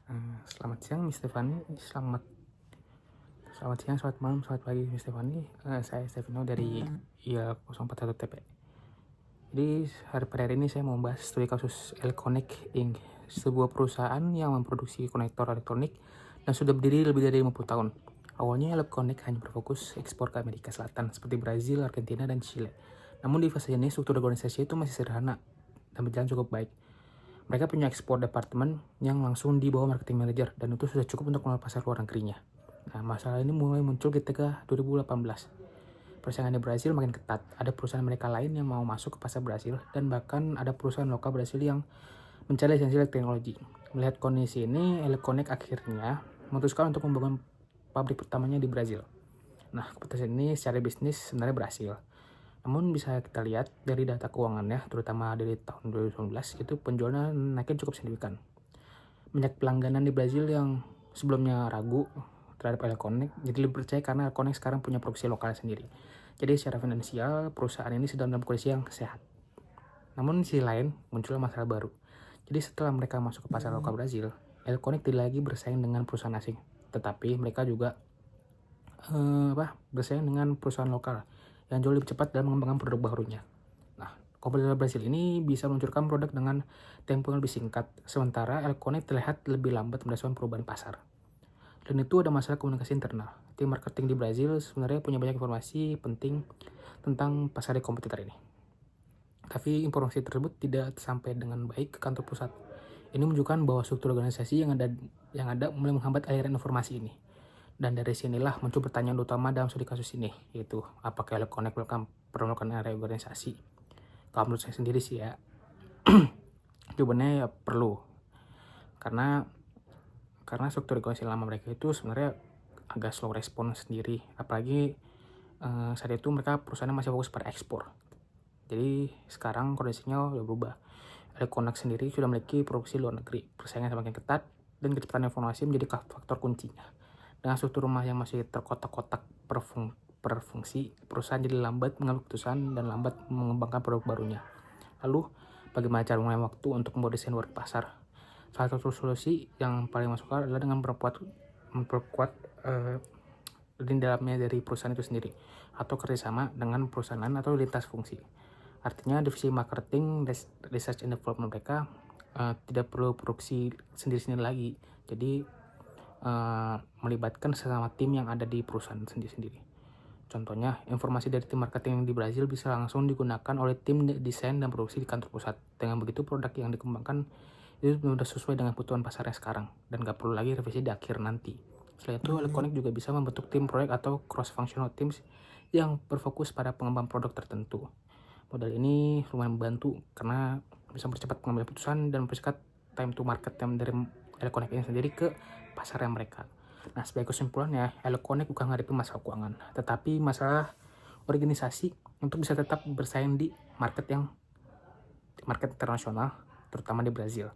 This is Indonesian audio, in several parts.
Selamat siang Miss Stefani, selamat siang, selamat malam, selamat pagi Miss Stefani. Saya Stefano dari IL041TP. Jadi pada hari ini saya mau membahas studi kasus Elconic Inc., sebuah perusahaan yang memproduksi konektor elektronik dan sudah berdiri lebih dari 50 tahun. Awalnya Elconic hanya berfokus ekspor ke Amerika Selatan seperti Brazil, Argentina, dan Chile. Namun di fase ini struktur organisasi itu masih sederhana dan berjalan cukup baik. Mereka punya ekspor departemen yang langsung di bawah marketing manager dan itu sudah cukup untuk mengenal pasar luar negerinya. Nah, masalah ini mulai muncul ketika 2018. Persaingan di Brasil makin ketat. Ada perusahaan mereka lain yang mau masuk ke pasar Brasil dan bahkan ada perusahaan lokal Brasil yang mencari lisensi teknologi. Melihat kondisi ini, Eleconic akhirnya memutuskan untuk membangun pabrik pertamanya di Brasil. Nah, keputusan ini secara bisnis sebenarnya berhasil. Namun bisa kita lihat dari data keuangannya, terutama dari tahun 2019, itu penjualan naiknya cukup signifikan. Banyak pelangganan di Brazil yang sebelumnya ragu terhadap Elconic, jadi lebih percaya karena Elconic sekarang punya produksi lokalnya sendiri. Jadi secara finansial, perusahaan ini sedang dalam kondisi yang sehat. Namun di sisi lain, munculnya masalah baru. Jadi setelah mereka masuk ke pasar lokal Brazil, Elconic tidak lagi bersaing dengan perusahaan asing, tetapi mereka juga bersaing dengan perusahaan lokal yang jauh lebih cepat dalam mengembangkan produk barunya. Nah, kompetitor Brasil ini bisa meluncurkan produk dengan tempo yang lebih singkat, sementara Elconic terlihat lebih lambat berdasarkan perubahan pasar. Dan itu ada masalah komunikasi internal. Tim marketing di Brazil sebenarnya punya banyak informasi penting tentang pasar di kompetitor ini. Tapi informasi tersebut tidak sampai dengan baik ke kantor pusat. Ini menunjukkan bahwa struktur organisasi yang ada mulai menghambat aliran informasi ini. Dan dari sinilah muncul pertanyaan utama dalam studi kasus ini, yaitu apakah Elconic perlu melakukan reorganisasi? Kalau menurut saya sendiri sih ya, jawabannya ya perlu. Karena struktur organisasi lama mereka itu sebenarnya agak slow respon sendiri. Apalagi saat itu mereka perusahaannya masih fokus pada ekspor. Jadi sekarang kondisinya udah berubah. Elconic sendiri sudah memiliki produksi luar negeri. Persaingan semakin ketat dan kecepatan informasi menjadi faktor kuncinya. Dengan struktur rumah yang masih terkotak-kotak per fungsi, perusahaan jadi lambat mengambil keputusan dan lambat mengembangkan produk barunya. Lalu, bagaimana cara mengambil waktu untuk membawa desain luar ke pasar? Salah satu solusi yang paling masuk akal adalah dengan memperkuat di dalamnya dari perusahaan itu sendiri, atau kerjasama dengan perusahaan atau lintas fungsi. Artinya divisi marketing, research and development mereka tidak perlu produksi sendiri-sendiri lagi. Jadi melibatkan sesama tim yang ada di perusahaan sendiri-sendiri. Contohnya, informasi dari tim marketing di Brazil bisa langsung digunakan oleh tim desain dan produksi di kantor pusat. Dengan begitu, produk yang dikembangkan itu sudah sesuai dengan kebutuhan pasarnya sekarang dan gak perlu lagi revisi di akhir nanti. Selain itu, Elconic juga bisa membentuk tim proyek atau cross-functional teams yang berfokus pada pengembangan produk tertentu. Modal ini lumayan membantu karena bisa mempercepat pengambilan keputusan dan mempercepat time to market dari Elconic ini sendiri ke pasarnya mereka. Nah, sebagai kesimpulannya, Elconic bukan menghadapi masalah keuangan, tetapi masalah organisasi untuk bisa tetap bersaing di market internasional, terutama di Brazil.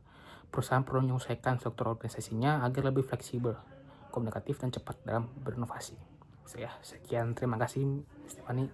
Perusahaan perlu menyesuaikan struktur organisasinya agar lebih fleksibel, komunikatif, dan cepat dalam berinovasi. Sekian, terima kasih, Stefani.